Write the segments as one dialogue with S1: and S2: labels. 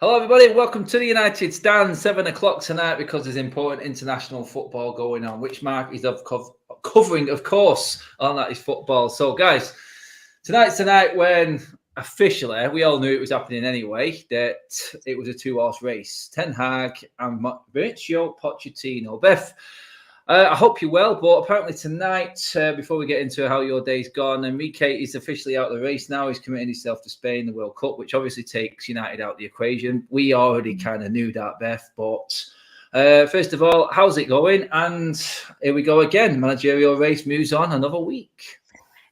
S1: Hello, everybody. Welcome to the United Stand. 7 o'clock tonight because there's important international football going on, which Mark is covering, of course, on that is football. So, guys, tonight's the night when officially we all knew it was happening anyway, that it was a two-horse race. Ten Hag and Mauricio Pochettino. Beth, I hope you're well, but apparently tonight, before we get into how your day's gone, Enrique is officially out of the race now. He's committing himself to Spain, the World Cup, which obviously takes United out of the equation. We already kind of knew that, Beth, but first of all, how's it going? And here we go again. Managerial race moves on another week.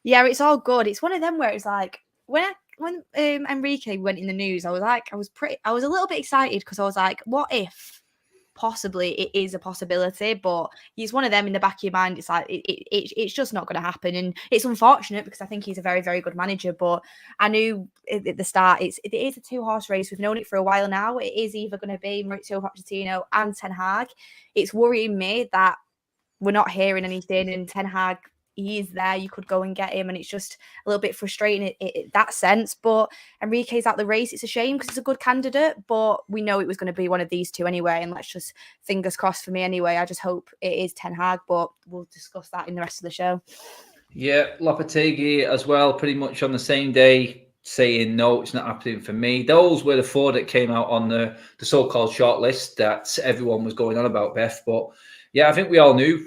S2: Yeah, it's all good. It's one of them where it's like, when Enrique went in the news, I was a little bit excited because I was like, what if possibly it is a possibility? But he's one of them in the back of your mind. It's like it's just not going to happen, and it's unfortunate because I think he's a very, very good manager. But I knew at the start it is a two-horse race. We've known it for a while now. It is either going to be Mauricio Pochettino and Ten Hag. It's worrying me that we're not hearing anything, and Ten Hag, he is there, you could go and get him, and it's just a little bit frustrating in that sense. But Enrique's out the race. It's a shame because he's a good candidate, but we know it was going to be one of these two anyway, and let's just fingers crossed for me anyway. I just hope it is Ten Hag, but we'll discuss that in the rest of the show.
S1: Yeah, Lopetegui as well, pretty much on the same day, saying no, it's not happening for me. Those were the four that came out on the so-called shortlist that everyone was going on about, Beth. But yeah, I think we all knew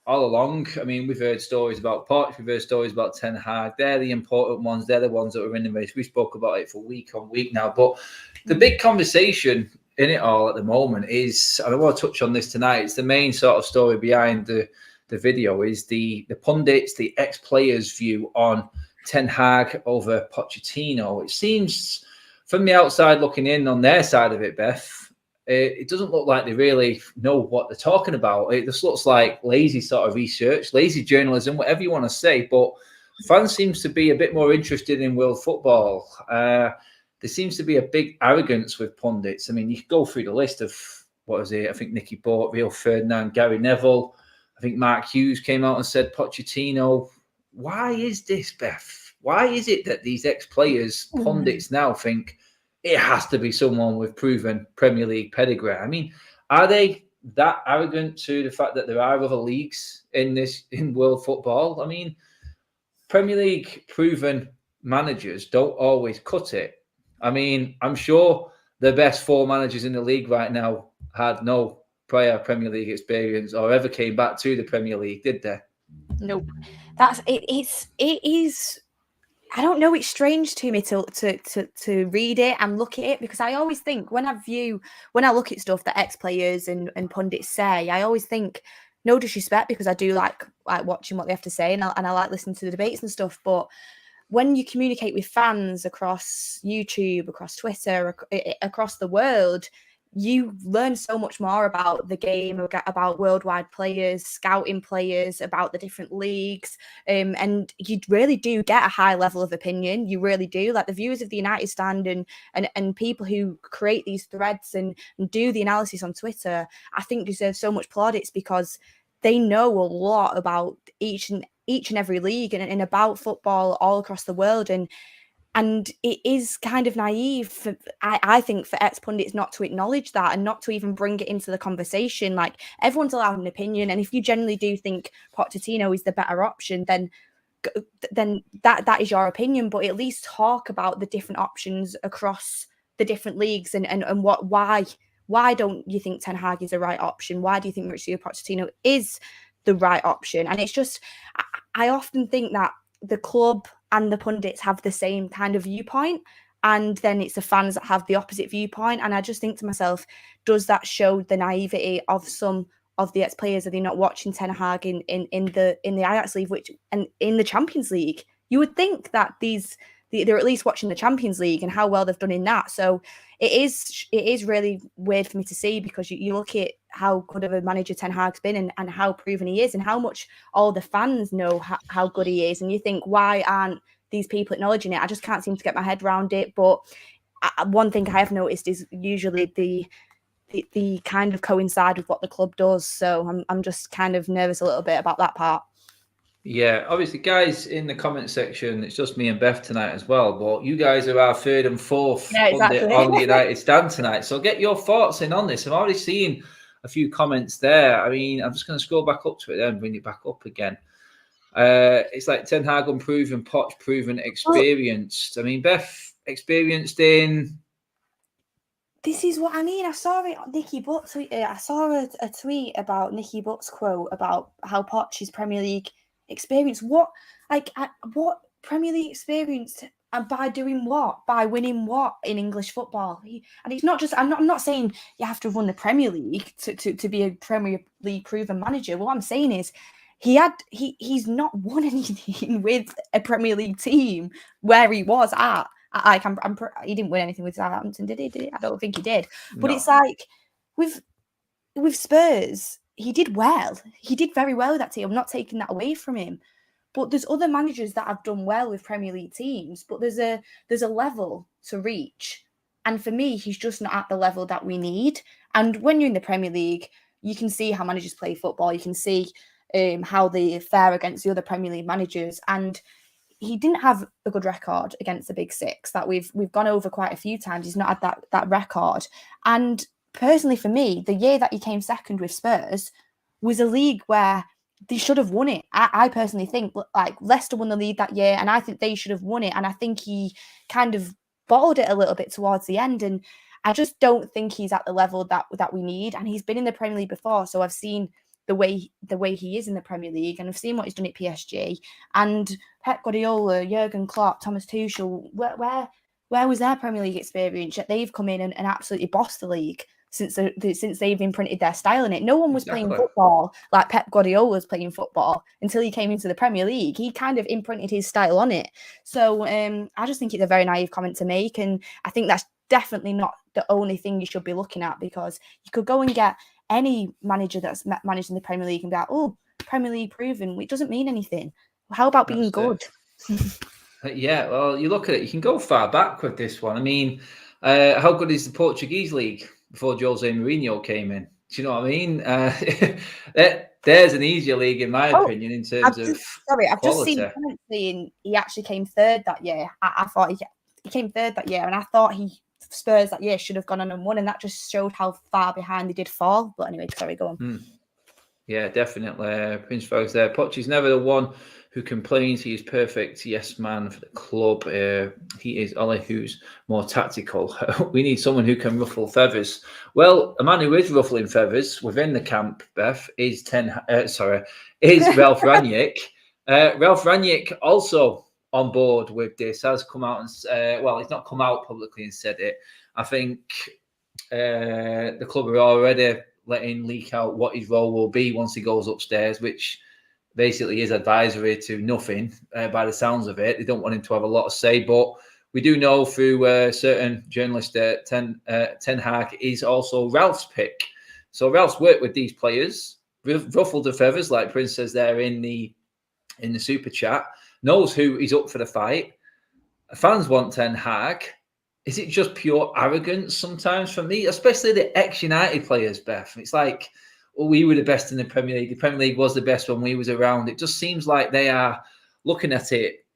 S1: all along. I mean, we've heard stories about Poch, we've heard stories about Ten Hag. They're the important ones. They're the ones that are in the race. We spoke about it for week on week now. But the big conversation in it all at the moment is, and I want to touch on this tonight, it's the main sort of story behind the video, is the pundits, the ex-players' view on Ten Hag over Pochettino. It seems, from the outside looking in on their side of it, Beth, it doesn't look like they really know what they're talking about. It just looks like lazy sort of research, lazy journalism, whatever you want to say. But fans seems to be a bit more interested in world football. There seems to be a big arrogance with pundits. I mean, you could go through the list of, what was it? I think Nicky Bort, Rio Ferdinand, Gary Neville. I think Mark Hughes came out and said Pochettino. Why is this, Beth? Why is it that these ex-players, pundits now think it has to be someone with proven Premier League pedigree? I mean, are they that arrogant to the fact that there are other leagues in world football? I mean, Premier League proven managers don't always cut it. I mean, I'm sure the best four managers in the league right now had no prior Premier League experience or ever came back to the Premier League, did they?
S2: Nope. It is. I don't know. It's strange to me to read it and look at it, because I always think when I look at stuff that ex-players and pundits say, I always think, no disrespect, because I do like watching what they have to say, and I like listening to the debates and stuff. But when you communicate with fans across YouTube, across Twitter, across the world, you learn so much more about the game, about worldwide players, scouting players, about the different leagues, and you really do get a high level of opinion. You really do. Like the viewers of the United Stand and people who create these threads and do the analysis on Twitter, I think deserve so much plaudits, because they know a lot about each and every league and about football all across the world. And it is kind of naive, I think, for ex-pundits not to acknowledge that and not to even bring it into the conversation. Like, everyone's allowed an opinion, and if you generally do think Pochettino is the better option, then that is your opinion. But at least talk about the different options across the different leagues and why don't you think Ten Hag is the right option? Why do you think Mauricio Pochettino is the right option? And it's just, I often think that the club and the pundits have the same kind of viewpoint, and then it's the fans that have the opposite viewpoint. And I just think to myself, does that show the naivety of some of the ex-players? Are they not watching Ten Hag in the Ajax League, and in the Champions League? You would think that they're at least watching the Champions League and how well they've done in that. So it is really weird for me to see, because you look at how good of a manager Ten Hag's been and how proven he is and how much all the fans know how good he is. And you think, why aren't these people acknowledging it? I just can't seem to get my head around it. But one thing I have noticed is usually the kind of coincide with what the club does. So I'm just kind of nervous a little bit about that part.
S1: Yeah, obviously, guys, in the comment section, it's just me and Beth tonight as well. But you guys are our third and fourth
S2: Yeah, exactly.
S1: on the United stand tonight. So get your thoughts in on this. I'm already seeing a few comments there. I mean, I'm just going to scroll back up to it then, bring it back up again. It's like Ten Hag unproven, Poch proven, experienced. I mean, Beth experienced in.
S2: This is what I mean. I saw it on Nicky Butt tweet. I saw a tweet about Nicky Butt's quote about how Poch is Premier League experience. What Premier League experience, and by doing what? By winning what in English football? And it's not just. I'm not saying you have to run the Premier League to be a Premier League proven manager. What I'm saying is he's not won anything with a Premier League team where he was at. He didn't win anything with Southampton, did he? I don't think he did. But
S1: No.
S2: it's like with Spurs, he did well. He did very well with that team. I'm not taking that away from him. But there's other managers that have done well with Premier League teams. But there's a level to reach, and for me, he's just not at the level that we need. And when you're in the Premier League, you can see how managers play football. You can see how they fare against the other Premier League managers, and he didn't have a good record against the Big Six that we've gone over quite a few times. He's not had that record. And personally, for me, the year that he came second with Spurs was a league where they should have won it. I personally think like Leicester won the league that year, and I think they should have won it. And I think he kind of bottled it a little bit towards the end. And I just don't think he's at the level that we need. And he's been in the Premier League before, so I've seen the way he is in the Premier League, and I've seen what he's done at PSG. And Pep Guardiola, Jurgen Klopp, Thomas Tuchel, where was their Premier League experience? Yet they've come in and absolutely bossed the league since they've imprinted their style in it. No one was playing football like Pep Guardiola was playing football until he came into the Premier League. He kind of imprinted his style on it. So I just think it's a very naive comment to make, and I think that's definitely not the only thing you should be looking at, because you could go and get any manager that's managed in the Premier League and be like, oh, Premier League proven. It doesn't mean anything. How about being good?
S1: Yeah, well, you look at it, you can go far back with this one. I mean, how good is the Portuguese league before Jose Mourinho came in? Do you know what I mean? There's an easier league, in my opinion, in terms of
S2: I've just seen comments saying he actually came third that year. I thought he came third that year, and I thought Spurs that year should have gone on and won, and that just showed how far behind they did fall. But anyway, sorry, go on.
S1: Yeah, definitely. Prince Fox there. Poch is never the one who complains. He is perfect. Yes, man, for the club. He is Ollie, who's more tactical. We need someone who can ruffle feathers. Well, a man who is ruffling feathers within the camp, Beth, is Ralph Rangnick. Ralph Rangnick also on board with this, has come out and well, he's not come out publicly and said it. I think the club are already letting leak out what his role will be once he goes upstairs, which basically is advisory to nothing by the sounds of it. They don't want him to have a lot of say, but we do know through certain journalists that Ten Hag is also Ralph's pick. So Ralph's worked with these players, ruffled the feathers, like Prince says there in the super chat, knows who is up for the fight. Fans want Ten Hag. Is it just pure arrogance sometimes for me, especially the ex-United players, Beth? It's like, well, we were the best in the Premier League. The Premier League was the best when we was around. It just seems like they are looking at it.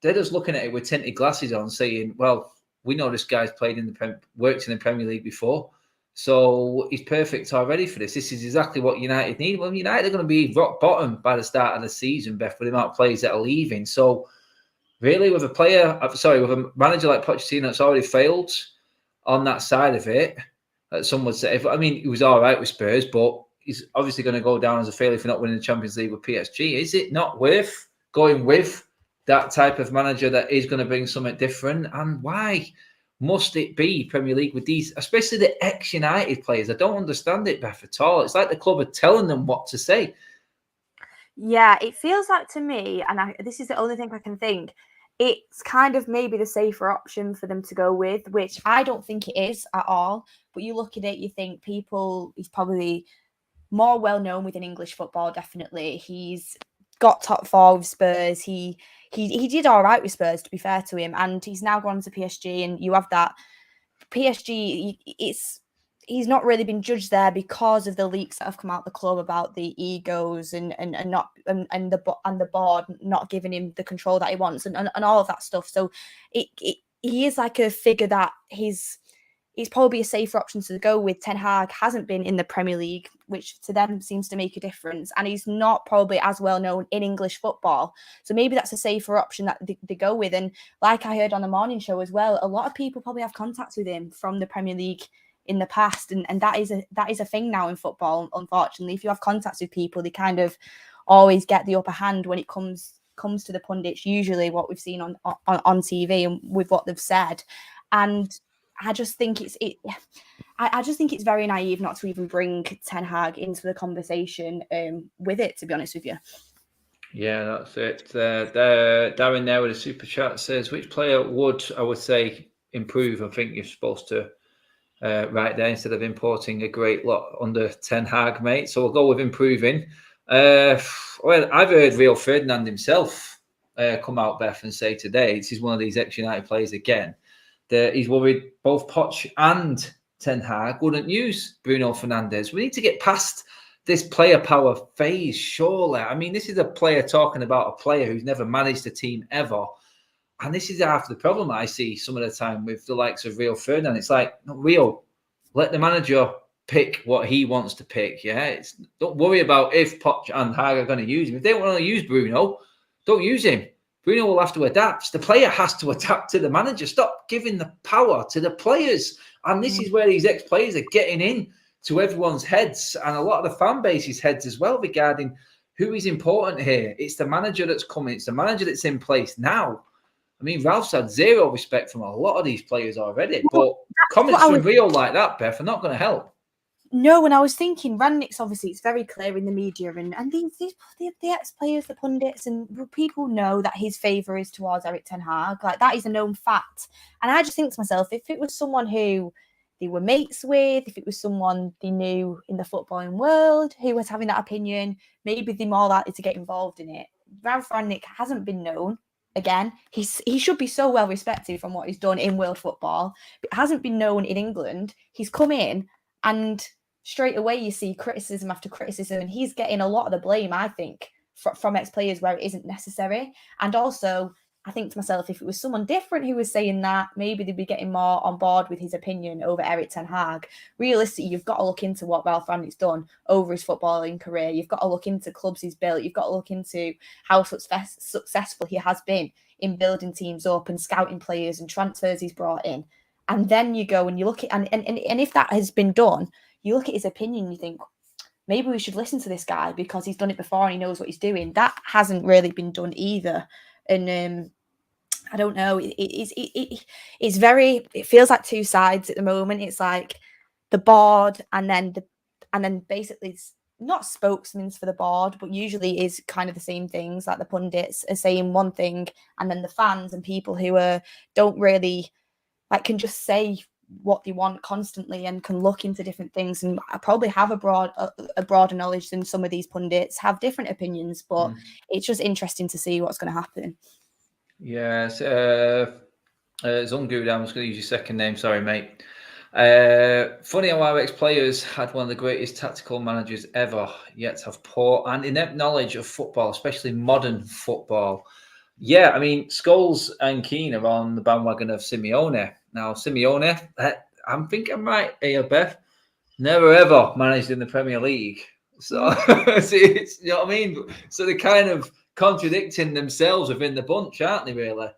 S1: They're just looking at it with tinted glasses on, saying, well, we know this guy's worked in the Premier League before, so he's perfect already for this. This is exactly what United need. Well, United are going to be rock bottom by the start of the season, Beth, with the amount of players that are leaving. So really, with a manager like Pochettino that's already failed on that side of it, some would say, he was all right with Spurs, but he's obviously going to go down as a failure for not winning the Champions League with PSG. Is it not worth going with that type of manager that is going to bring something different? And why must it be Premier League with these, especially the ex-United players? I don't understand it, Beth, at all. It's like the club are telling them what to say.
S2: Yeah, it feels like to me, and this is the only thing I can think, it's kind of maybe the safer option for them to go with, which I don't think it is at all. But you look at it, you think he's probably more well-known within English football, definitely. He's got top four with Spurs. He did all right with Spurs, to be fair to him, and he's now gone to PSG, and you have that PSG, he's not really been judged there because of the leaks that have come out the club about the egos and the board not giving him the control that he wants and all of that stuff. So he is like a figure that he's probably a safer option to go with. Ten Hag hasn't been in the Premier League, which to them seems to make a difference. And he's not probably as well known in English football. So maybe that's a safer option that they go with. And like I heard on the morning show as well, a lot of people probably have contacts with him from the Premier League in the past. And that is a thing now in football, unfortunately. If you have contacts with people, they kind of always get the upper hand when it comes to the pundits, usually what we've seen on TV and with what they've said. And I just think I just think it's very naive not to even bring Ten Hag into the conversation with it, to be honest with you.
S1: Yeah, that's it. Darren there with a super chat says, which player would, I would say, improve? I think you're supposed to write there instead of importing a great lot under Ten Hag, mate. So we'll go with improving. Well, I've heard Rio Ferdinand himself come out, Beth, and say today, this is one of these ex-United players again, that he's worried both Poch and Ten Hag wouldn't use Bruno Fernandes. We need to get past this player power phase, surely. I mean, this is a player talking about a player who's never managed a team ever. And this is half the problem I see some of the time with the likes of Rio Ferdinand. It's like, no, Rio, let the manager pick what he wants to pick. Yeah, don't worry about if Poch and Hag are going to use him. If they want to use Bruno, don't use him. Bruno will have to adapt. The player has to adapt to the manager. Stop giving the power to the players. And this is where these ex-players are getting in to everyone's heads and a lot of the fan base's heads as well regarding who is important here. It's the manager that's coming. It's the manager that's in place now. I mean, Ralph's had zero respect from a lot of these players already. But comments from Rio like that, Beth, are not going to help.
S2: No, and I was thinking, Rangnick's obviously, it's very clear in the media, and the ex-players, the pundits, and people know that his favour is towards Erik Ten Hag. Like, that is a known fact. And I just think to myself, if it was someone who they were mates with, if it was someone they knew in the footballing world who was having that opinion, maybe they're more likely to get involved in it. Ralph Rangnick hasn't been known. Again, he should be so well respected from what he's done in world football, but hasn't been known in England. He's come in and straight away you see criticism after criticism, and he's getting a lot of the blame, I think, from ex-players where it isn't necessary. And also, I think to myself, if it was someone different who was saying that, maybe they'd be getting more on board with his opinion over Erik Ten Hag. Realistically, you've got to look into what Ralph Rangnick's done over his footballing career. You've got to look into clubs he's built. You've got to look into how successful he has been in building teams up and scouting players and transfers he's brought in. And then you go and you look at, and if that has been done, you look at his opinion and you think, maybe we should listen to this guy because he's done it before and he knows what he's doing. That hasn't really been done either. And I don't know. It's very. It feels like two sides at the moment. It's like the board, and then basically it's not spokesmen for the board, but usually is kind of the same things. Like the pundits are saying one thing, and then the fans and people who don't really can just say what they want constantly and can look into different things and probably have a broader knowledge than some of these pundits, have different opinions. But it's just interesting to see what's going to happen.
S1: Yes, Zungu, I'm just going to use your second name. Sorry, mate. Funny how our ex-players had one of the greatest tactical managers ever, yet have poor and inept knowledge of football, especially modern football. Yeah, I mean, Scholes and Keane are on the bandwagon of Simeone. Now, Simeone, I'm thinking right here, Beth, never ever managed in the Premier League. So, it's, you know what I mean? So they're kind of contradicting themselves within the bunch, aren't they, really?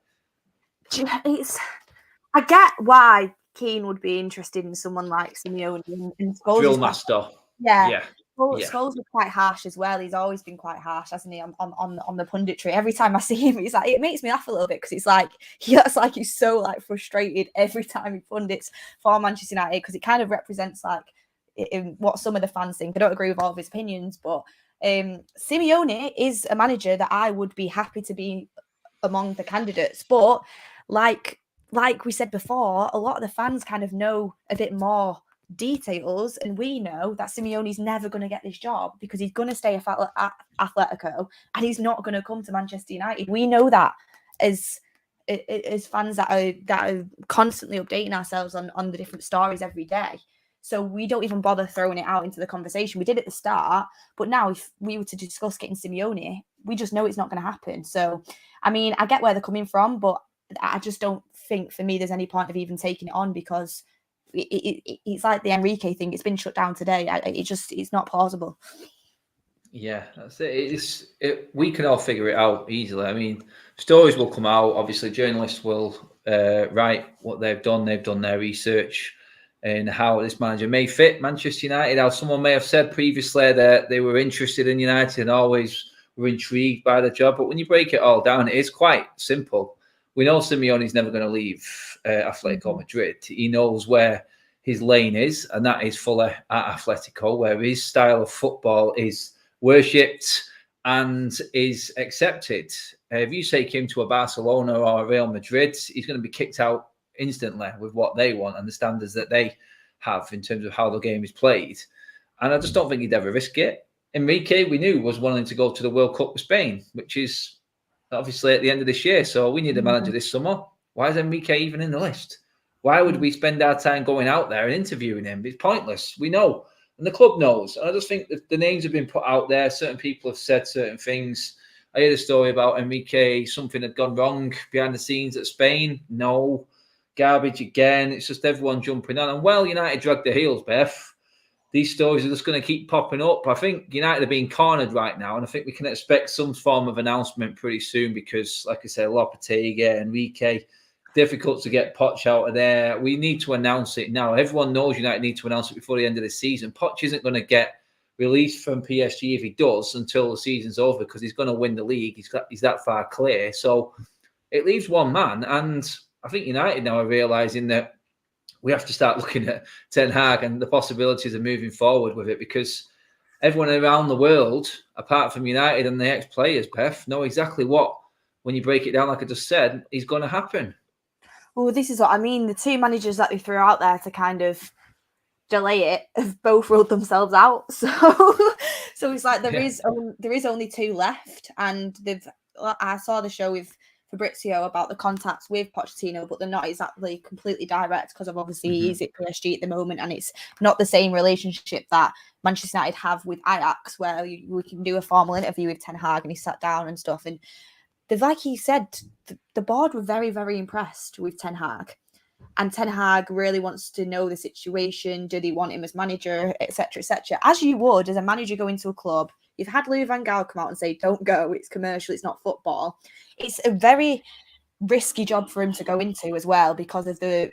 S2: I get why Keane would be interested in someone like Simeone and Scholes.
S1: Drill master.
S2: Yeah. Scholes was quite harsh as well. He's always been quite harsh, hasn't he, on the punditry. Every time I see him, he's like, it makes me laugh a little bit because it's like he's so frustrated every time he pundits for Manchester United, because it kind of represents what some of the fans think. I don't agree with all of his opinions, but Simeone is a manager that I would be happy to be among the candidates. But like we said before, a lot of the fans kind of know a bit more details, and we know that Simeone's never going to get this job because he's going to stay at Atletico and he's not going to come to Manchester United. We know that as fans that are constantly updating ourselves on the different stories every day. So we don't even bother throwing it out into the conversation. We did at the start, but now if we were to discuss getting Simeone, we just know it's not going to happen. So, I mean, I get where they're coming from, but I just don't think for me there's any point of even taking it on, because it's like the Enrique thing. It's been shut down today. It's not plausible.
S1: Yeah, that's it. We can all figure it out easily. I mean, stories will come out. Obviously, journalists will write what they've done. They've done their research and how this manager may fit Manchester United. How someone may have said previously that they were interested in United and always were intrigued by the job. But when you break it all down, it is quite simple. We know Simeone's never going to leave Atletico Madrid. He knows where his lane is, and that is fully at Atletico, where his style of football is worshipped and is accepted. If you take him to a Barcelona or a Real Madrid, he's going to be kicked out instantly with what they want and the standards that they have in terms of how the game is played. And I just don't think he'd ever risk it. Enrique, we knew, was wanting to go to the World Cup with Spain, which is obviously at the end of this year. So we need a manager this summer. Why is Enrique even in the list? Why would we spend our time going out there and interviewing him? It's pointless. We know. And the club knows. And I just think that the names have been put out there. Certain people have said certain things. I heard a story about Enrique. Something had gone wrong behind the scenes at Spain. No. Garbage again. It's just everyone jumping on. And well, United dragged their heels, Beth. These stories are just going to keep popping up. I think United are being cornered right now. And I think we can expect some form of announcement pretty soon because, like I said, Lopetegui, Enrique, difficult to get Poch out of there. We need to announce it now. Everyone knows United need to announce it before the end of the season. Poch isn't going to get released from PSG if he does until the season's over because he's going to win the league. He's that far clear. So it leaves one man. And I think United now are realising that we have to start looking at Ten Hag and the possibilities of moving forward with it because everyone around the world, apart from United and the ex-players, Beth, know exactly what, when you break it down, like I just said, is going to happen.
S2: Well, this is what I mean. The two managers that they threw out there to kind of delay it have both ruled themselves out. So it's like there is only two left, and I saw the show with Fabrizio about the contacts with Pochettino, but they're not exactly completely direct because of obviously he's at PSG at the moment, and it's not the same relationship that Manchester United have with Ajax, where we can do a formal interview with Ten Hag and he sat down and stuff. And like he said, the board were very, very impressed with Ten Hag. And Ten Hag really wants to know the situation. Do they want him as manager, etc., etc.? As you would as a manager go into a club. You've had Louis van Gaal come out and say, don't go, it's commercial, it's not football. It's a very risky job for him to go into as well because of the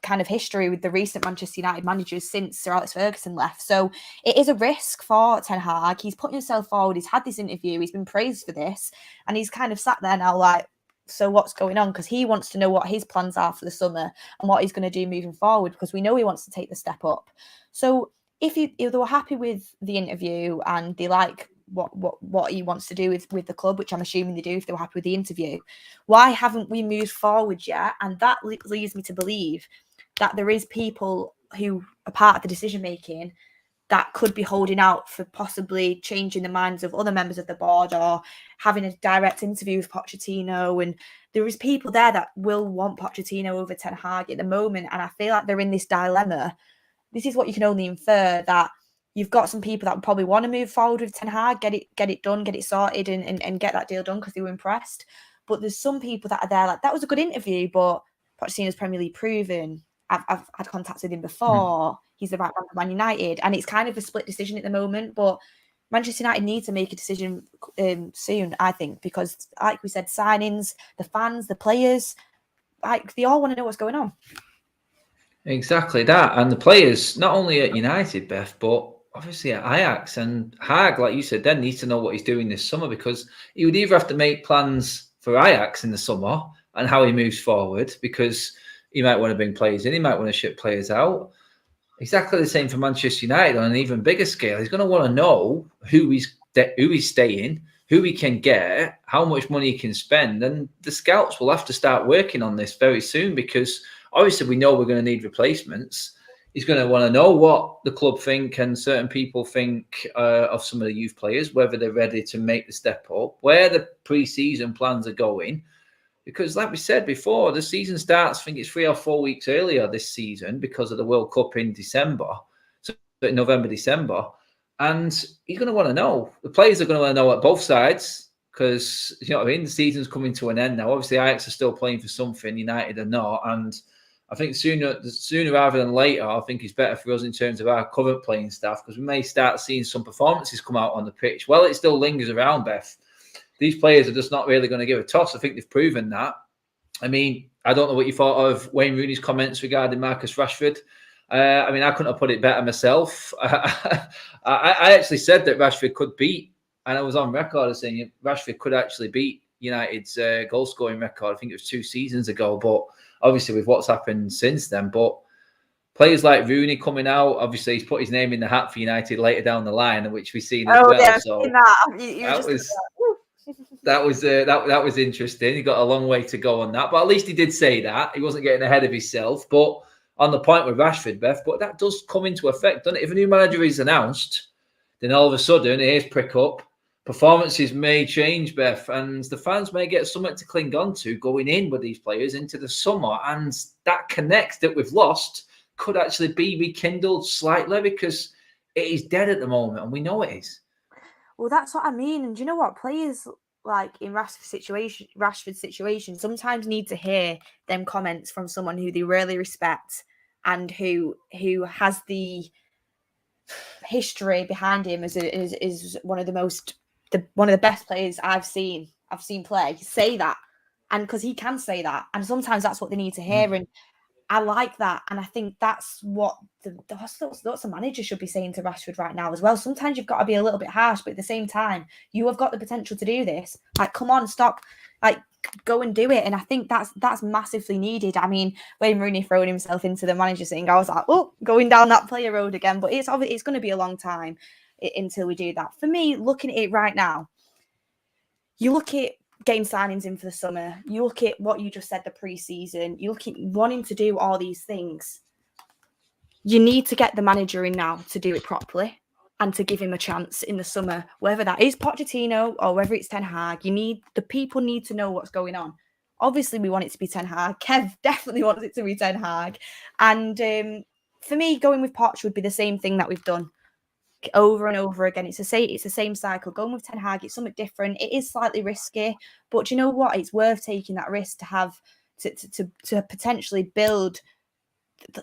S2: kind of history with the recent Manchester United managers since Sir Alex Ferguson left. So it is a risk for Ten Hag. He's putting himself forward. He's had this interview. He's been praised for this. And he's kind of sat there now like, so what's going on? Because he wants to know what his plans are for the summer and what he's going to do moving forward because we know he wants to take the step up. So if they were happy with the interview and they like what he wants to do with the club, which I'm assuming they do if they were happy with the interview, why haven't we moved forward yet? And that leads me to believe that there is people who are part of the decision making that could be holding out for possibly changing the minds of other members of the board or having a direct interview with Pochettino. And there is people there that will want Pochettino over Ten Hag at the moment. And I feel like they're in this dilemma. This is what you can only infer, that you've got some people that probably want to move forward with Ten Hag, get it done, get it sorted and get that deal done because they were impressed. But there's some people that are there like, that was a good interview, but Pochettino's Premier League proven. I've had contact with him before. He's the right man for Man United. And it's kind of a split decision at the moment. But Manchester United need to make a decision soon, I think, because like we said, signings, the fans, the players, like they all want to know what's going on.
S1: Exactly that. And the players, not only at United, Beth, but obviously at Ajax. And Hag, like you said, then needs to know what he's doing this summer because he would either have to make plans for Ajax in the summer and how he moves forward because he might want to bring players in. He might want to ship players out. Exactly the same for Manchester United on an even bigger scale. He's going to want to know who he's staying, who he can get, how much money he can spend. And the scouts will have to start working on this very soon because obviously we know we're going to need replacements. He's going to want to know what the club think and certain people think of some of the youth players, whether they're ready to make the step up, where the pre-season plans are going. Because like we said before, the season starts, I think it's 3 or 4 weeks earlier this season because of the World Cup in December. So November, December. And he's going to want to know. The players are going to want to know at both sides because, you know what I mean? The season's coming to an end now. Obviously, Ajax are still playing for something, United are not. And I think sooner rather than later, I think it's better for us in terms of our current playing staff because we may start seeing some performances come out on the pitch. Well, it still lingers around, Beth. These players are just not really going to give a toss. I think they've proven that. I mean, I don't know what you thought of Wayne Rooney's comments regarding Marcus Rashford. I mean, I couldn't have put it better myself. I actually said that Rashford could beat, and I was on record as saying Rashford could actually beat United's goal-scoring record. I think it was 2 seasons ago, but obviously with what's happened since then. But players like Rooney coming out, obviously he's put his name in the hat for United later down the line, which we've seen as well.
S2: Yeah,
S1: so
S2: that
S1: was interesting. He got a long way to go on that, but at least he did say that he wasn't getting ahead of himself. But on the point with Rashford, Beth, but that does come into effect, doesn't it? If a new manager is announced, then all of a sudden ears prick up, performances may change, Beth, and the fans may get something to cling on to going in with these players into the summer, and that connect that we've lost could actually be rekindled slightly because it is dead at the moment, and we know it is.
S2: Well, that's what I mean. And do you know what? Players like in Rashford's situation sometimes need to hear them comments from someone who they really respect and who has the history behind him as one of the best players I've seen play. Say that, and because he can say that, and sometimes that's what they need to hear. And I like that, and I think that's what the manager should be saying to Rashford right now as well. Sometimes you've got to be a little bit harsh, but at the same time, you have got the potential to do this. Like, come on, stop, like, go and do it. And I think that's massively needed. I mean, Wayne Rooney throwing himself into the manager thing, I was like, oh, going down that player road again. But it's going to be a long time until we do that. For me, looking at it right now, you look at game signings in for the summer, you look at what you just said, the pre-season, you look at wanting to do all these things. You need to get the manager in now to do it properly and to give him a chance in the summer, whether that is Pochettino or whether it's Ten Hag. The people need to know what's going on. Obviously, we want it to be Ten Hag. Kev definitely wants it to be Ten Hag. And for me, going with Poch would be the same thing that we've done over and over again. It's the same cycle. Going with Ten Hag, it's something different. It is slightly risky, but do you know what? It's worth taking that risk to have to potentially build.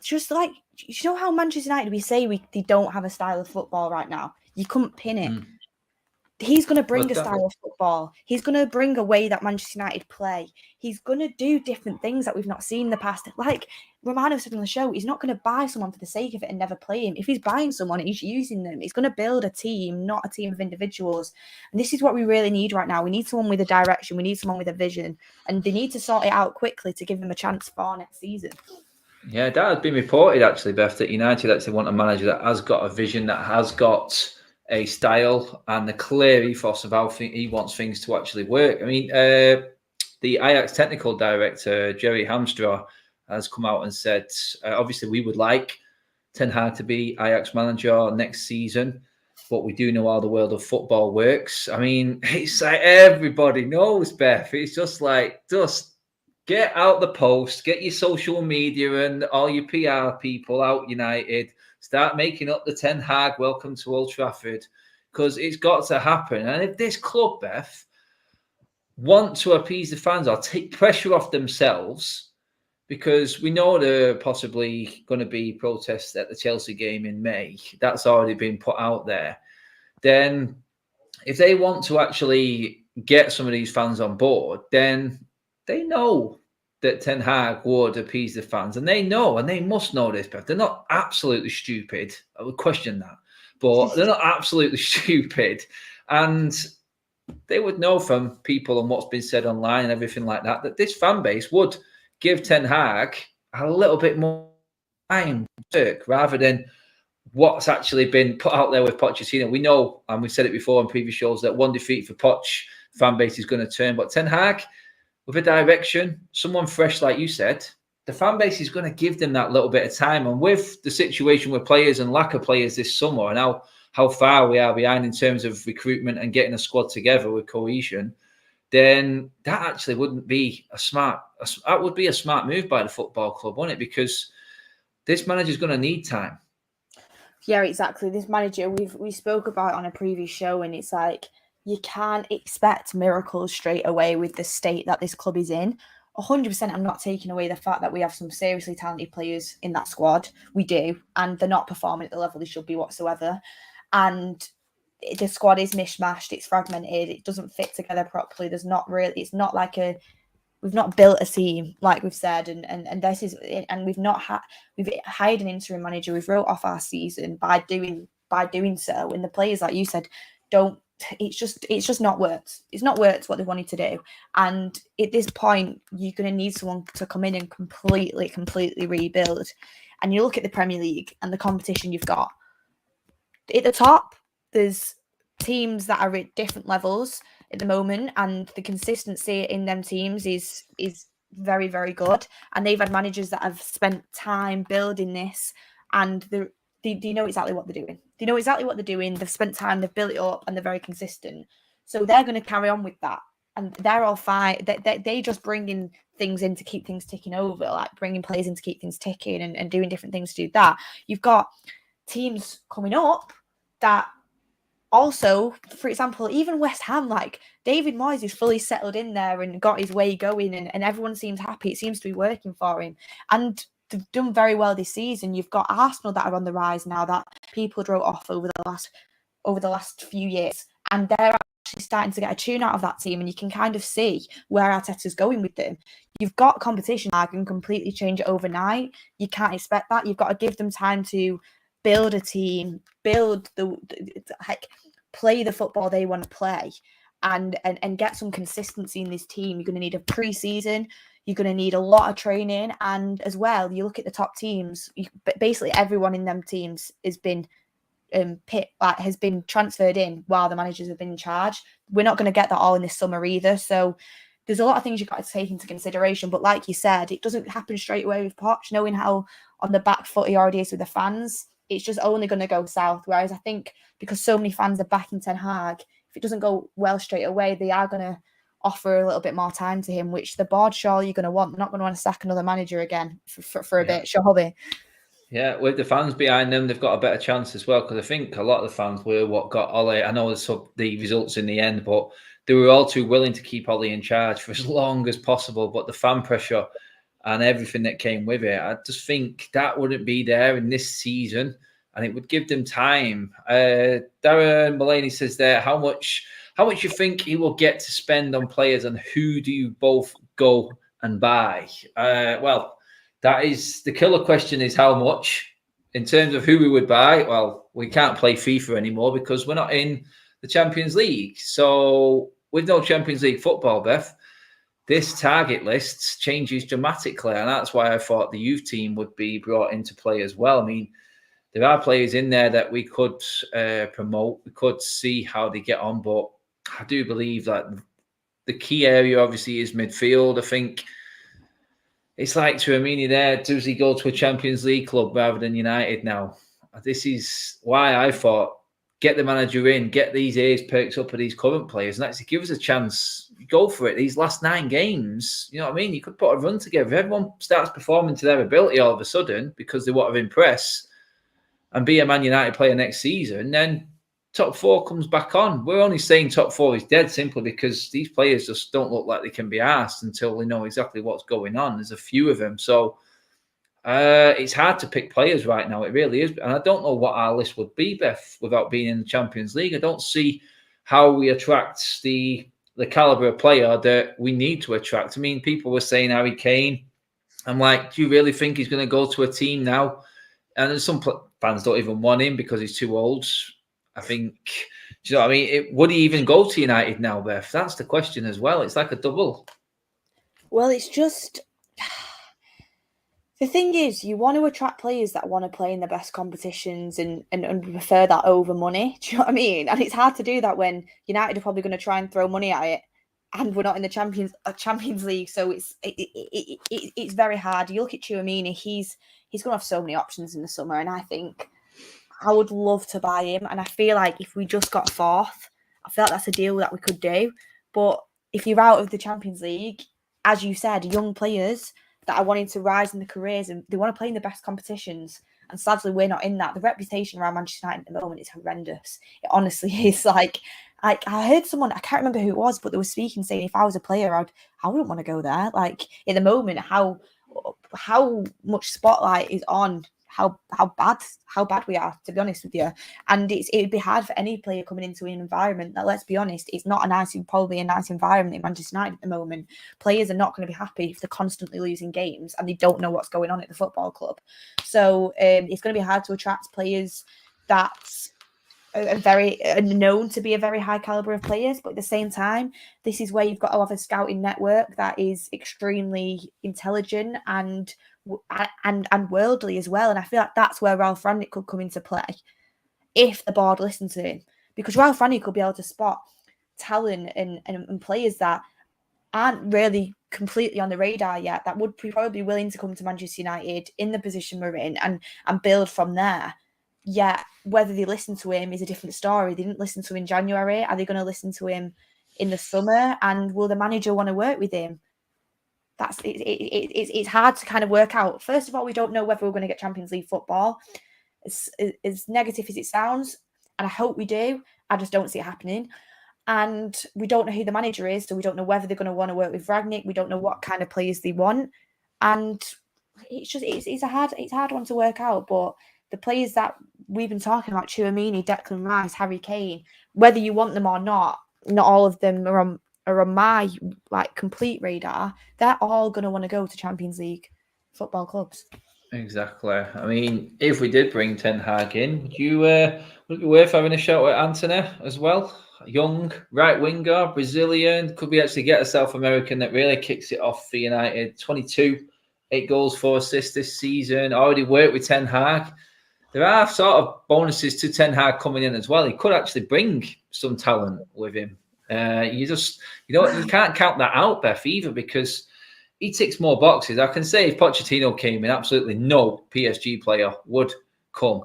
S2: Just like, you know how Manchester United, we say they don't have a style of football right now. You couldn't pin it. He's going to bring a style of football. He's going to bring a way that Manchester United play. He's going to do different things that we've not seen in the past. Like Romano said on the show, he's not going to buy someone for the sake of it and never play him. If he's buying someone, he's using them. He's going to build a team, not a team of individuals. And this is what we really need right now. We need someone with a direction. We need someone with a vision. And they need to sort it out quickly to give them a chance for next season.
S1: Yeah, that has been reported, actually, Beth, that United actually want a manager that has got a vision, that has got a style and a clear ethos of how he wants things to actually work. I mean, the Ajax technical director, Jerry Hamstra, has come out and said, obviously, we would like Ten Hag to be Ajax manager next season, but we do know how the world of football works. I mean, it's like everybody knows, Beth. It's just like, just get out the post, get your social media and all your PR people out United. Start making up the Ten Hag welcome to Old Trafford, because it's got to happen. And if this club, Beth, want to appease the fans or take pressure off themselves, because we know there are possibly going to be protests at the Chelsea game in May. That's already been put out there. Then if they want to actually get some of these fans on board, then they know that Ten Hag would appease the fans, and they know, and they must know this, but they're not absolutely stupid. I would question that, but they're not absolutely stupid, and they would know from people and what's been said online and everything like that, that this fan base would give Ten Hag a little bit more time to work rather than what's actually been put out there with Pochettino. We know, and we've said it before in previous shows, that one defeat for Poch, fan base is going to turn, but Ten Hag, with a direction, someone fresh, like you said, the fan base is going to give them that little bit of time. And with the situation with players and lack of players this summer, and how far we are behind in terms of recruitment and getting a squad together with cohesion, then that actually wouldn't be that would be a smart move by the football club, wouldn't it? Because this manager's going to need time.
S2: Yeah, exactly. This manager, we spoke about on a previous show, and it's like you can't expect miracles straight away with the state that this club is in. 100%, I'm not taking away the fact that we have some seriously talented players in that squad. We do, and they're not performing at the level they should be whatsoever. And the squad is mishmashed, it's fragmented, it doesn't fit together properly. There's not really, it's not like we've not built a team like we've said, and this is, and we've hired an interim manager. We've wrote off our season by doing so, and the players, like you said, don't. It's just not worked. It's not worked what they wanted to do, and at this point, you're going to need someone to come in and completely rebuild. And you look at the Premier League and the competition you've got at the top. There's teams that are at different levels at the moment, and the consistency in them teams is very, very good. And they've had managers that have spent time building this, and they know exactly what they're doing. They know exactly what they're doing. They've spent time, they've built it up, and they're very consistent. So they're going to carry on with that, and they're all fine. They just bring in things in to keep things ticking over, like bringing players in to keep things ticking and doing different things to do that. You've got teams coming up that also, for example, even West Ham, like David Moyes is fully settled in there and got his way going, and everyone seems happy. It seems to be working for him. And they've done very well this season. You've got Arsenal that are on the rise now that people wrote off over the last few years. And they're actually starting to get a tune out of that team, and you can kind of see where Arteta's going with them. You've got competition that can completely change it overnight. You can't expect that. You've got to give them time to build a team, build play the football they want to play, and get some consistency in this team. You're going to need a pre-season. You're going to need a lot of training, and as well, you look at the top teams. Basically, everyone in them teams has been has been transferred in while the managers have been in charge. We're not going to get that all in this summer either. So there's a lot of things you've got to take into consideration. But like you said, it doesn't happen straight away with Poch, knowing how on the back foot he already is with the fans. It's just only going to go south. Whereas I think because so many fans are backing Ten Hag, if it doesn't go well straight away, they are going to offer a little bit more time to him, which the board surely you're going to want. They're not going to want to sack another manager again for a bit, surely.
S1: Yeah, with the fans behind them, they've got a better chance as well, because I think a lot of the fans were what got Ole. I know the results in the end, but they were all too willing to keep Ole in charge for as long as possible. But the fan pressure and everything that came with it, I just think that wouldn't be there in this season, and it would give them time. Darren Mulaney says there, how much you think he will get to spend on players, and who do you both go and buy? Well, that is the killer question, is how much. In terms of who we would buy, well, we can't play FIFA anymore because we're not in the Champions League. So with no Champions League football, Beth, this target list changes dramatically. And that's why I thought the youth team would be brought into play as well. I mean, there are players in there that we could promote. We could see how they get on. But I do believe that the key area, obviously, is midfield. I think it's like Tchouaméni there. Does he go to a Champions League club rather than United now? This is why I thought, get the manager in, get these ears perked up for these current players, and actually give us a chance. Go for it. These last 9 games, you know what I mean? You could put a run together. If everyone starts performing to their ability all of a sudden because they want to impress and be a Man United player next season, then top 4 comes back on. We're only saying top 4 is dead simply because these players just don't look like they can be asked until they know exactly what's going on. There's a few of them. So it's hard to pick players right now. It really is. And I don't know what our list would be, Beth, without being in the Champions League. I don't see how we attract the caliber of player that we need to attract. I mean, people were saying Harry Kane. I'm like, do you really think he's going to go to a team now? And some fans don't even want him because he's too old. I think, do you know what I mean? Would he even go to United now, Beth? That's the question as well. It's like a double.
S2: Well, it's just... The thing is, you want to attract players that want to play in the best competitions and prefer that over money. Do you know what I mean? And it's hard to do that when United are probably going to try and throw money at it, and we're not in the Champions League. So it's very hard. You look at Tchouaméni, he's going to have so many options in the summer, and I think I would love to buy him. And I feel like if we just got 4th, I feel like that's a deal that we could do. But if you're out of the Champions League, as you said, young players that are wanting to rise in their careers and they want to play in the best competitions. And sadly, we're not in that. The reputation around Manchester United at the moment is horrendous. It honestly is. Like I heard someone, I can't remember who it was, but they were speaking, saying if I was a player, I wouldn't want to go there. Like at the moment, how much spotlight is on how bad we are, to be honest with you. And it'd be hard for any player coming into an environment that, let's be honest, it's not probably a nice environment in Manchester United at the moment. Players are not going to be happy if they're constantly losing games and they don't know what's going on at the football club. So it's going to be hard to attract players that are known to be a very high caliber of players, but at the same time, this is where you've got to have a scouting network that is extremely intelligent and worldly as well. And I feel like that's where Ralph Rangnick could come into play if the board listened to him, because Ralph Rangnick could be able to spot talent and players that aren't really completely on the radar yet, that would be probably willing to come to Manchester United in the position we're in and build from there. Yeah, whether they listen to him is a different story. They didn't listen to him in January. Are they going to listen to him in the summer? And will the manager want to work with him? It's hard to kind of work out. First of all, we don't know whether we're going to get Champions League football. As negative as it sounds, and I hope we do, I just don't see it happening. And we don't know who the manager is, so we don't know whether they're going to want to work with Rangnick. We don't know what kind of players they want, and it's a hard one to work out. But the players that we've been talking about, Tchouaméni, Declan Rice, Harry Kane, whether you want them or not all of them are on my complete radar. They're all going to want to go to Champions League football clubs.
S1: Exactly. I mean, if we did bring Ten Hag in, would it be worth having a shot at Antony as well? Young right winger, Brazilian. Could we actually get a South American that really kicks it off for United? 22, 8 goals, 4 assists this season. Already worked with Ten Hag. There are sort of bonuses to Ten Hag coming in as well. He could actually bring some talent with him. You can't count that out, Beth, either, because he ticks more boxes. I can say if Pochettino came in, absolutely no PSG player would come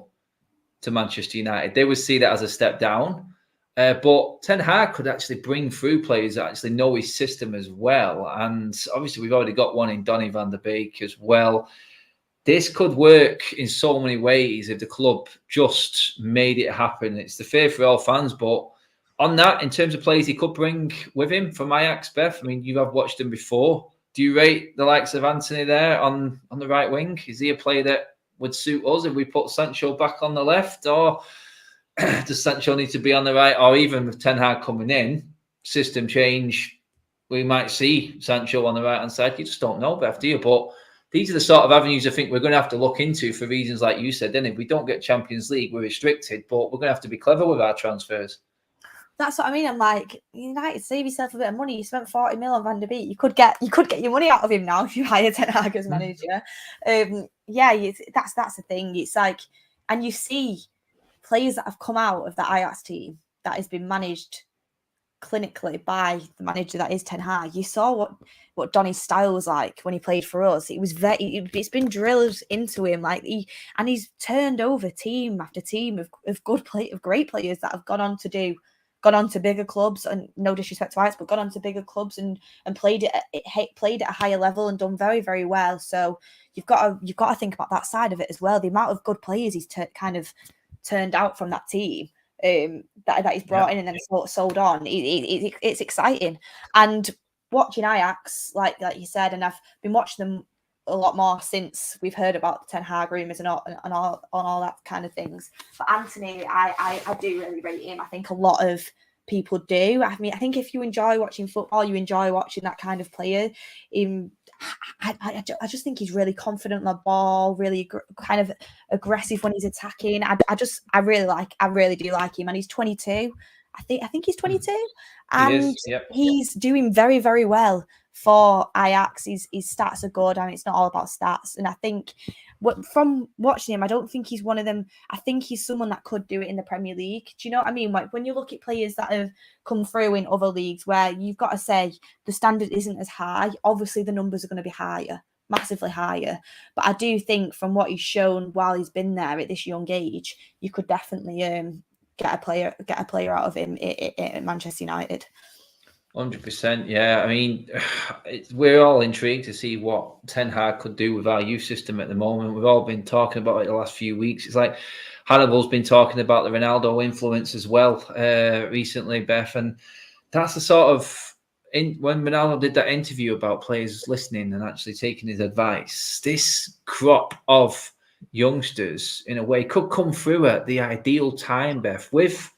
S1: to Manchester United. They would see that as a step down. But Ten Hag could actually bring through players that actually know his system as well. And obviously, we've already got one in Donny van der Beek as well. This could work in so many ways if the club just made it happen. It's the fear for all fans. But on that, in terms of players he could bring with him from Ajax, Beth, I mean, you have watched him before. Do you rate the likes of Antony there on the right wing? Is he a player that would suit us if we put Sancho back on the left? Or does Sancho need to be on the right? Or even with Ten Hag coming in, system change, we might see Sancho on the right-hand side. You just don't know, Beth, do you? But these are the sort of avenues I think we're going to have to look into for reasons like you said. Then if we don't get Champions League, we're restricted, but we're going to have to be clever with our transfers.
S2: That's what I mean. I'm like, United, save yourself a bit of money. You spent 40 mil on Van der Beek. You could get your money out of him now if you hire Ten Hag as manager. That's the thing. It's like, and you see players that have come out of the Ajax team that has been managed clinically by the manager that is Ten Hag. You saw what Donny's style was like when he played for us. It's been drilled into him. He's turned over team after team of great players that have gone on to bigger clubs, and no disrespect to Ajax, but gone on to bigger clubs and played at a higher level and done very, very well. So you've got to think about that side of it as well. The amount of good players he's kind of turned out from that team that he's brought in and then sold on. It's exciting. And watching Ajax, like you said, and I've been watching them a lot more since we've heard about the Ten Hag rumours and all that kind of things. But Antony, I do really rate him. I think a lot of people do. I mean, I think if you enjoy watching football, you enjoy watching that kind of player. I just think he's really confident on the ball, really kind of aggressive when he's attacking. I really do like him, and he's 22. I think he's 22, and he's doing very, very well for Ajax. His stats are good. I mean, it's not all about stats, and I think from watching him, I don't think he's one of them. I think he's someone that could do it in the Premier League. Do you know what I mean? Like when you look at players that have come through in other leagues where you've got to say the standard isn't as high, obviously the numbers are going to be higher, massively higher. But I do think from what he's shown while he's been there at this young age, you could definitely get a player out of him at Manchester United.
S1: 100%, yeah. I mean, we're all intrigued to see what Ten Hag could do with our youth system at the moment. We've all been talking about it the last few weeks. It's like Hannibal's been talking about the Ronaldo influence as well recently, Beth, and that's the sort of when Ronaldo did that interview about players listening and actually taking his advice. This crop of youngsters, in a way, could come through at the ideal time, Beth, with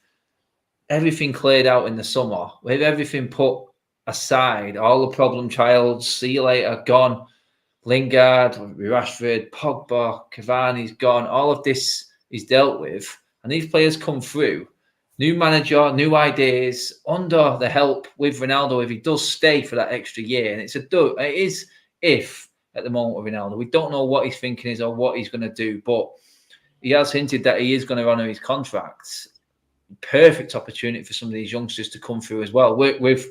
S1: everything cleared out in the summer, with everything put aside, all the problem childs, see you later, gone. Lingard, Rashford, Pogba, Cavani's gone. All of this is dealt with, and these players come through. New manager, new ideas, under the help with Ronaldo if he does stay for that extra year. And it is if at the moment with Ronaldo. We don't know what his thinking is or what he's going to do, but he has hinted that he is going to honour his contracts. Perfect opportunity for some of these youngsters to come through as well. With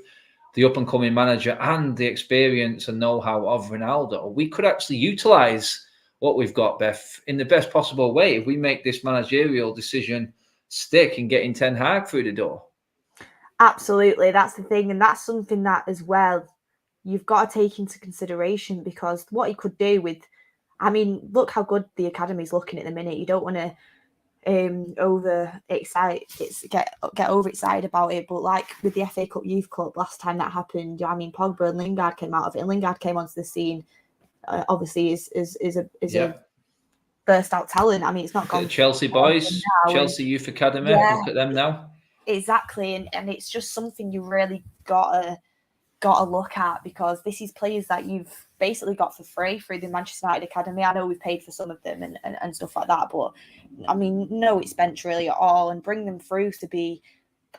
S1: the up-and-coming manager and the experience and know-how of Ronaldo, we could actually utilise what we've got, Beth, in the best possible way if we make this managerial decision stick and getting Ten Hag through the door.
S2: Absolutely, that's the thing, and that's something that as well you've got to take into consideration, because what he could do with, I mean, look how good the academy's looking at the minute. You don't want to get overexcited about it, but like with the FA Cup Youth Club last time that happened, I mean, Pogba and Lingard came out of it, and Lingard came onto the scene. Obviously, is a burst out talent. I mean, it's not gone.
S1: Chelsea boys, Chelsea Youth Academy. Yeah, look at them now.
S2: Exactly, and it's just something you really gotta look at, because this is players that you've basically got for free through the Manchester United Academy. I know we've paid for some of them and stuff like that, but I mean, no expense really at all, and bring them through to be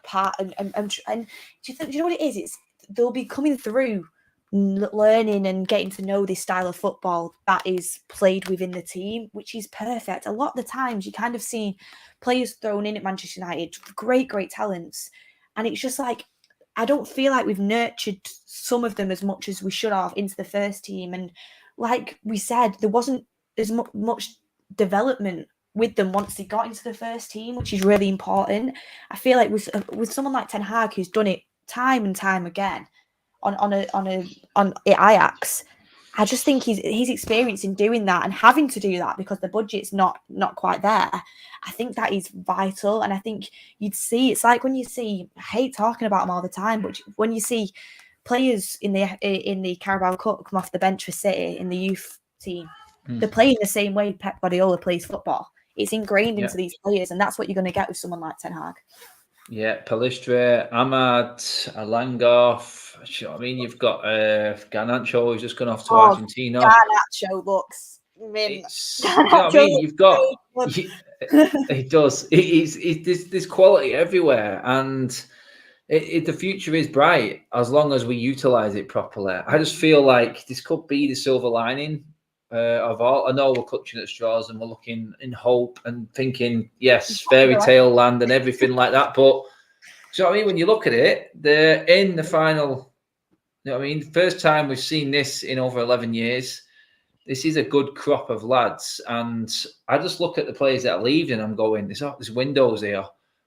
S2: part. And do you know what it is? It's they'll be coming through, learning and getting to know this style of football that is played within the team, which is perfect. A lot of the times you kind of see players thrown in at Manchester United, great talents, and it's just like, I don't feel like we've nurtured some of them as much as we should have into the first team. And like we said, there wasn't as much development with them once they got into the first team, which is really important. I feel like with someone like Ten Hag, who's done it time and time again on Ajax, I just think his experience in doing that and having to do that because the budget's not quite there, I think that is vital. And I think you'd see, it's like when you see, I hate talking about them all the time, but when you see players in the Carabao Cup come off the bench for City in the youth team, they're playing the same way Pep Guardiola plays football. It's ingrained into these players, and that's what you're going to get with someone like Ten Hag.
S1: Yeah, Palistre, Ahmad, Alangorf. I mean, you've got Garnacho, who's just gone off to Argentina.
S2: Garnacho looks mint.
S1: I mean, you've got it does. There's quality everywhere, and the future is bright as long as we utilize it properly. I just feel like this could be the silver lining of all. I know we're clutching at straws and we're looking in hope and thinking, yes, fairy tale land and everything like that. But so I mean, when you look at it, they're in the final. You know what I mean? First time we've seen this in over 11 years. This is a good crop of lads. And I just look at the players that are leaving and I'm going, there's windows here.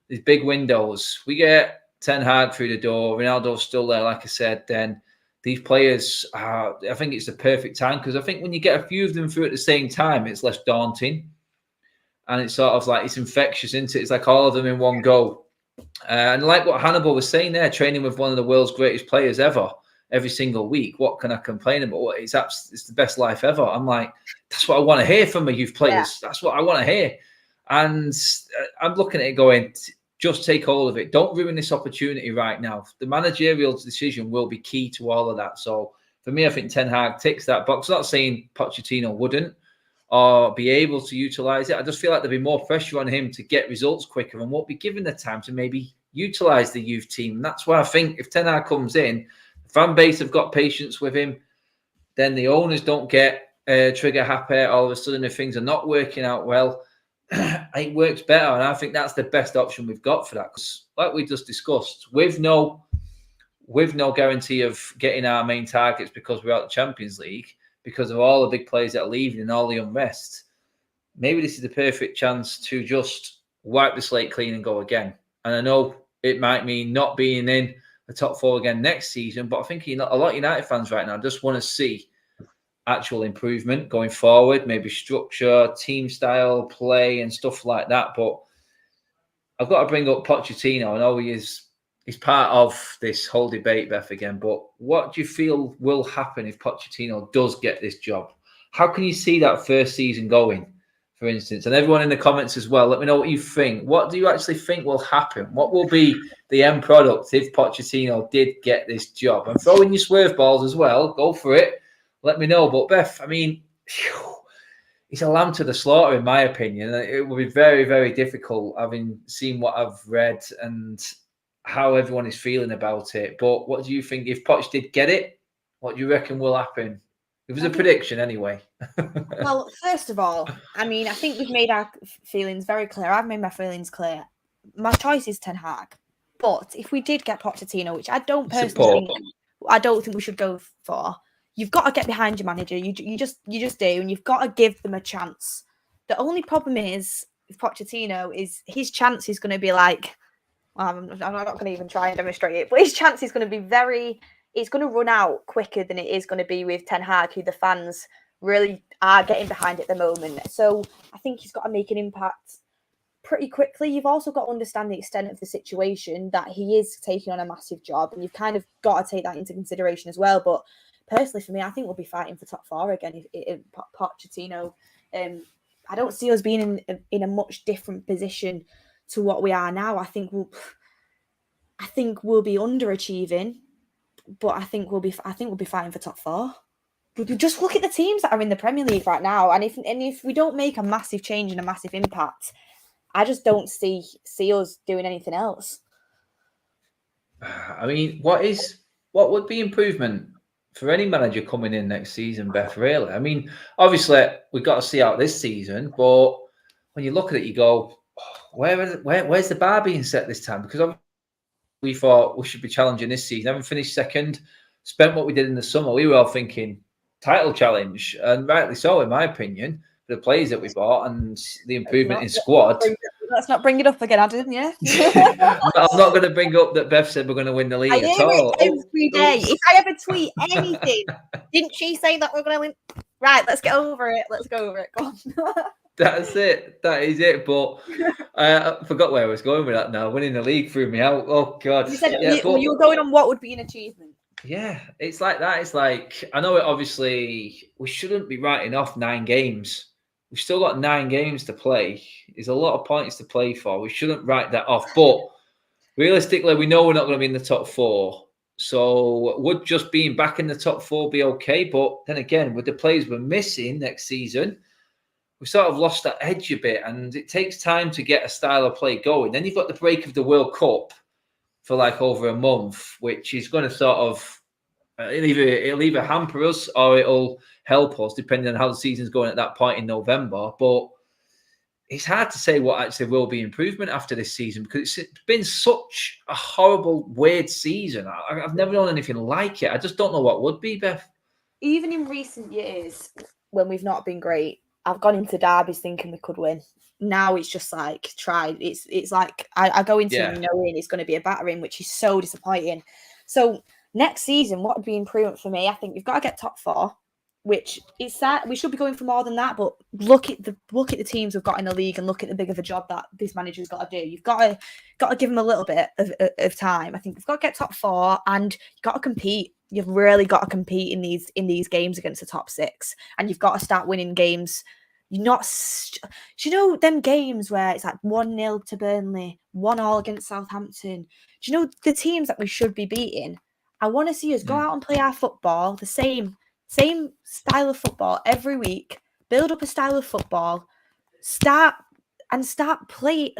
S1: There's big windows. We get Ten Hag through the door. Ronaldo's still there, like I said, then these players, I think it's the perfect time, because I think when you get a few of them through at the same time, it's less daunting. And it's sort of like, it's infectious, isn't it? It's like all of them in one go. And like what Hannibal was saying there, training with one of the world's greatest players ever, every single week. What can I complain about? It's the best life ever. I'm like, that's what I want to hear from my youth players. Yeah. That's what I want to hear. And I'm looking at it going, just take hold of it. Don't ruin this opportunity right now. The managerial decision will be key to all of that. So for me, I think Ten Hag ticks that box. I'm not saying Pochettino wouldn't or be able to utilize it. I just feel like there'll be more pressure on him to get results quicker and won't be given the time to maybe utilize the youth team. And that's why I think if Ten Hag comes in, the fan base have got patience with him, then the owners don't get trigger happy. All of a sudden, if things are not working out well, it works better. And I think that's the best option we've got for that. Because like we just discussed, with no guarantee of getting our main targets because we're out of the Champions League, because of all the big players that are leaving and all the unrest, maybe this is the perfect chance to just wipe the slate clean and go again. And I know it might mean not being in the top 4 again next season. But I think a lot of United fans right now just want to see actual improvement going forward, maybe structure, team style, play, and stuff like that. But I've got to bring up Pochettino. I know he's part of this whole debate, Beth, again. But what do you feel will happen if Pochettino does get this job? How can you see that first season going, for instance? And everyone in the comments as well, let me know what you think. What do you actually think will happen? What will be the end product if Pochettino did get this job? And throw in your swerve balls as well. Go for it. Let me know. But Beth, I mean, he's a lamb to the slaughter, in my opinion. It will be very, very difficult, having seen what I've read and how everyone is feeling about it. But what do you think if Poch did get it? What do you reckon will happen? It was a prediction anyway.
S2: Well, first of all, I mean, I think we've made our feelings very clear. I've made my feelings clear. My choice is Ten Hag. But if we did get Pochettino, which I don't personally think, I don't think we should go for, you've got to get behind your manager. You just do, and you've got to give them a chance. The only problem is with Pochettino is his chance is going to be like, I'm not going to even try and demonstrate it, but his chance is going to be it's going to run out quicker than it is going to be with Ten Hag, who the fans really are getting behind at the moment. So I think he's got to make an impact pretty quickly. You've also got to understand the extent of the situation, that he is taking on a massive job, and you've kind of got to take that into consideration as well. But personally, for me, I think we'll be fighting for top 4 again if Pochettino. I don't see us being in a much different position to what we are now. I think we'll be underachieving, but I think we'll be fighting for top 4. Just look at the teams that are in the Premier League right now, and if we don't make a massive change and a massive impact, I just don't see us doing anything else.
S1: I mean, what would be improvement for any manager coming in next season, Beth, really? I mean, obviously, we've got to see out this season, but when you look at it, you go, where's the bar being set this time? Because we thought we should be challenging this season. Having finished second, spent what we did in the summer, we were all thinking title challenge, and rightly so, in my opinion, for the players that we bought and the improvement in squad.
S2: Let's not bring it up again, Adam, yeah?
S1: I'm not going to bring up that Beth said we're going to win the league
S2: at
S1: all.
S2: Every day. If I ever tweet anything, didn't she say that we're going to win? Right, let's get over it. Let's go over it. Go on.
S1: That's it. That is it. But I forgot where I was going with that now. Winning the league threw me out. Oh, God.
S2: You said you were going on what would be an achievement.
S1: Yeah, it's like that. It's like, I know it obviously, we shouldn't be writing off 9 games. We've still got 9 games to play. There's a lot of points to play for. We shouldn't write that off. But realistically, we know we're not going to be in the top 4. So would just being back in the top 4 be okay? But then again, with the players we're missing next season, we sort of lost that edge a bit. And it takes time to get a style of play going. Then you've got the break of the World Cup for like over a month, which is going to sort of, it'll either hamper us or it'll help us, depending on how the season's going at that point in November. But it's hard to say what actually will be improvement after this season, because it's been such a horrible, weird season. I've never known anything like it. I just don't know what would be, Beth.
S2: Even in recent years, when we've not been great, I've gone into derbies thinking we could win. Now it's just like tried. It's like I go into them knowing it's going to be a battering, which is so disappointing. So next season, what would be improvement for me? I think we've got to get top 4, which is sad. We should be going for more than that. But look at the teams we've got in the league and look at the big of a job that this manager's got to do. You've got to give him a little bit of time. I think we've got to get top 4, and you've got to compete. You've really got to compete in these games against the top 6, and you've got to start winning games. You're not, do you know them games where it's like 1-0 to Burnley, 1-1 against Southampton? Do you know the teams that we should be beating? I want to see us go out and play our football, the same style of football every week. Build up a style of football, start playing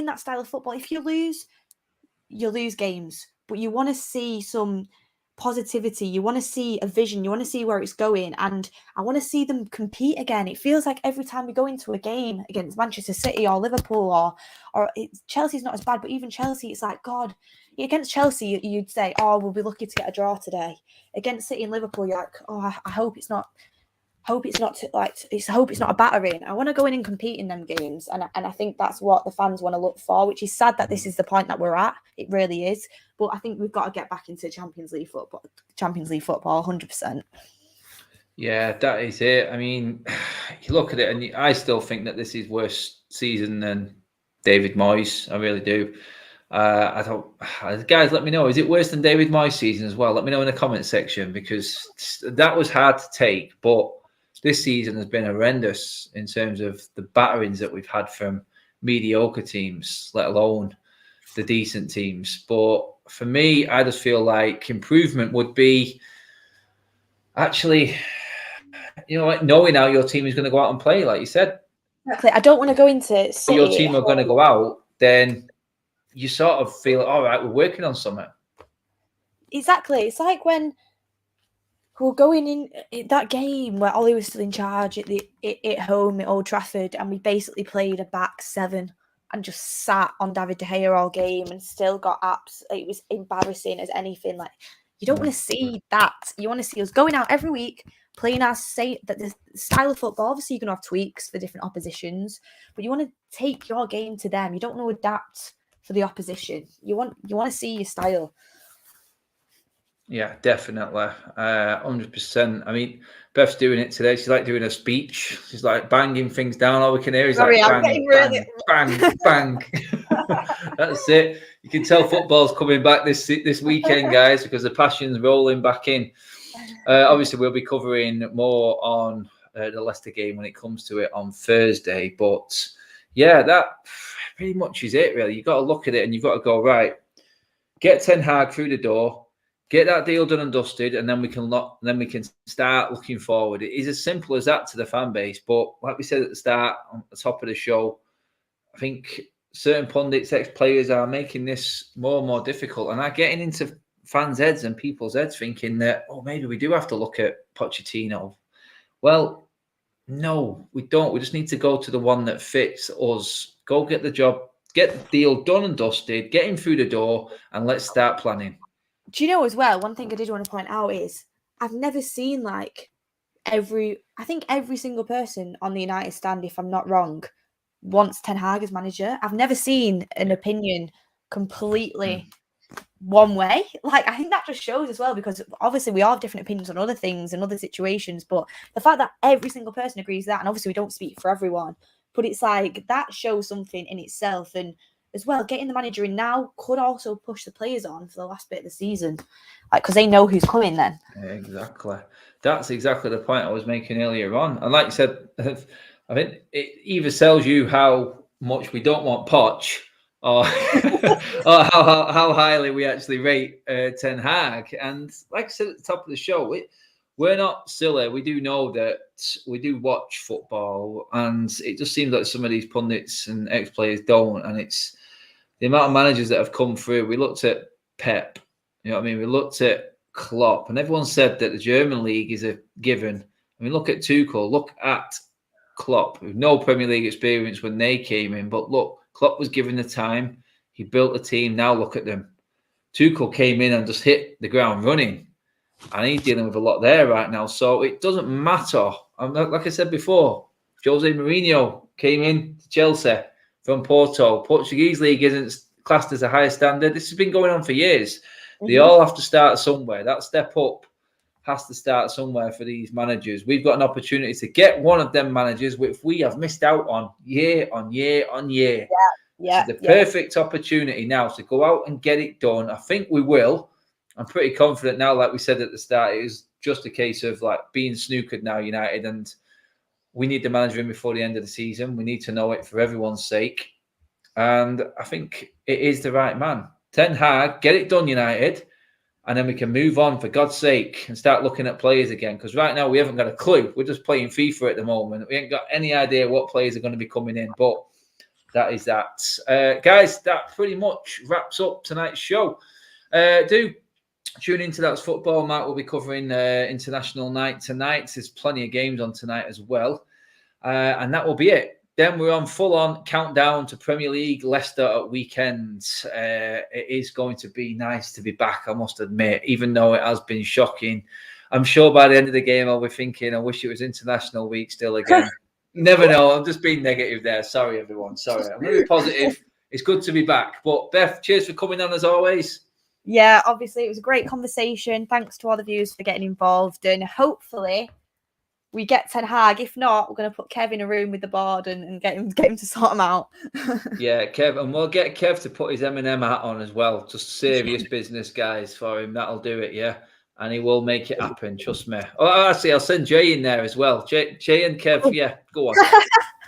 S2: that style of football. If you lose games, but you want to see some positivity, you want to see a vision, you want to see where it's going, and I want to see them compete again. It feels like every time we go into a game against Manchester City or Liverpool or Chelsea's not as bad, but even Chelsea, it's like, God, against Chelsea you'd say, oh, we'll be lucky to get a draw today. Against City and Liverpool, you're like, oh, I hope it's not hope it's not hope it's not a battering. I want to go in and compete in them games, and I think that's what the fans want to look for. Which is sad that this is the point that we're at. It really is. But I think we've got to get back into Champions League football. 100%.
S1: Yeah, that is it. I mean, you look at it, and I still think that this is worse season than David Moyes. I really do. I don't. Guys, let me know. Is it worse than David Moyes' season as well? Let me know in the comment section, because that was hard to take. But this season has been horrendous in terms of the batterings that we've had from mediocre teams, let alone the decent teams. But for me, I just feel like improvement would be actually, like knowing how your team is going to go out and play, like you said.
S2: Exactly. I don't want to go into City.
S1: Your team are going to go out, then you sort of feel, all right, we're working on something.
S2: Exactly. It's like when we were going in that game where Ollie was still in charge at home at Old Trafford, and we basically played a back seven and just sat on David De Gea all game and still got apps. It was embarrassing as anything. Like, you don't want to see that. You want to see us going out every week, playing the style of football. Obviously, you're going to have tweaks for different oppositions, but you want to take your game to them. You don't want to adapt for the opposition. You want to see your style.
S1: Yeah, definitely. 100%. I mean, Beth's doing it today. She's like doing a speech. She's like banging things down. All we can hear is like bang, bang, bang, bang. That's it. You can tell football's coming back this weekend, guys, because the passion's rolling back in. Obviously, we'll be covering more on the Leicester game when it comes to it on Thursday. But yeah, that pretty much is it, really. You've got to look at it and you've got to go, right, get Ten Hag through the door, get that deal done and dusted, and then we can start looking forward. It is as simple as that to the fan base. But like we said at the start, on the top of the show, I think certain pundits, ex-players, are making this more and more difficult and are getting into fans' heads and people's heads thinking that, maybe we do have to look at Pochettino. Well, no, we don't. We just need to go to the one that fits us. Go get the job, get the deal done and dusted, get him through the door, and let's start planning.
S2: Do you know as well, one thing I did want to point out is I've never seen every single person on the United stand, if I'm not wrong, wants Ten Hag as manager. I've never seen an opinion completely one way. I think that just shows as well, because obviously we all have different opinions on other things and other situations, but the fact that every single person agrees that, and obviously we don't speak for everyone, but it's like that shows something in itself. And as well, getting the manager in now could also push the players on for the last bit of the season, because they know who's coming then.
S1: Exactly. That's exactly the point I was making earlier on. And like you said, I think it either tells you how much we don't want Poch, or how highly we actually rate Ten Hag. And like I said at the top of the show, we're not silly. We do know that we do watch football, and it just seems like some of these pundits and ex-players don't. And it's the amount of managers that have come through. We looked at Pep, you know what I mean? We looked at Klopp, and everyone said that the German league is a given. I mean, look at Tuchel, look at Klopp, with no Premier League experience when they came in. But look, Klopp was given the time. He built a team. Now look at them. Tuchel came in and just hit the ground running. And he's dealing with a lot there right now. So it doesn't matter. Like I said before, Jose Mourinho came in to Chelsea from Porto. Portuguese league isn't classed as a higher standard. This has been going on for years. Mm-hmm. They all have to start somewhere. That step up has to start somewhere for these managers. We've got an opportunity to get one of them managers, which we have missed out on year on year on year.
S2: Yeah.
S1: It's the perfect opportunity now to go out and get it done. I think we will. I'm pretty confident now, like we said at the start, it is just a case of being snookered now, United, and we need the manager in before the end of the season. We need to know it for everyone's sake. And I think it is the right man. Ten Hag, get it done, United, and then we can move on, for God's sake, and start looking at players again. Because right now we haven't got a clue. We're just playing FIFA at the moment. We ain't got any idea what players are going to be coming in, but that is that. Guys, that pretty much wraps up tonight's show. Do tune into That's Football. Matt will be covering International Night tonight. There's plenty of games on tonight as well. And that will be it. Then we're on full-on countdown to Premier League Leicester at weekend. It is going to be nice to be back, I must admit, even though it has been shocking. I'm sure by the end of the game, I'll be thinking, I wish it was international week still again. You never know. I'm just being negative there. Sorry, everyone. Sorry. I'm going to be positive. It's good to be back. But Beth, cheers for coming on as always.
S2: Yeah, obviously it was a great conversation. Thanks to all the viewers for getting involved, and hopefully we get Ten Hag. If not, we're going to put Kev in a room with the board and get him to sort them out.
S1: Yeah, Kev, and we'll get Kev to put his M&M hat on as well. Just serious business, guys, for him. That'll do it, yeah. And he will make it happen, trust me. Oh, actually, I'll send Jay in there as well. Jay and Kev, yeah, go on.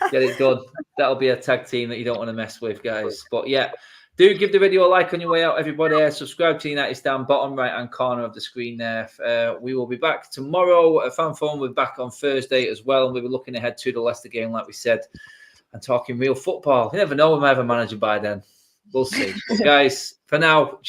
S1: Get it done. That'll be a tag team that you don't want to mess with, guys. But yeah, do give the video a like on your way out, everybody. Subscribe to United Stand, bottom right-hand corner of the screen there. We will be back tomorrow. Fan Phone will be back on Thursday as well. And we'll be looking ahead to the Leicester game, like we said, and talking real football. You never know, we might have a manager by then. We'll see. But guys, for now, cheers.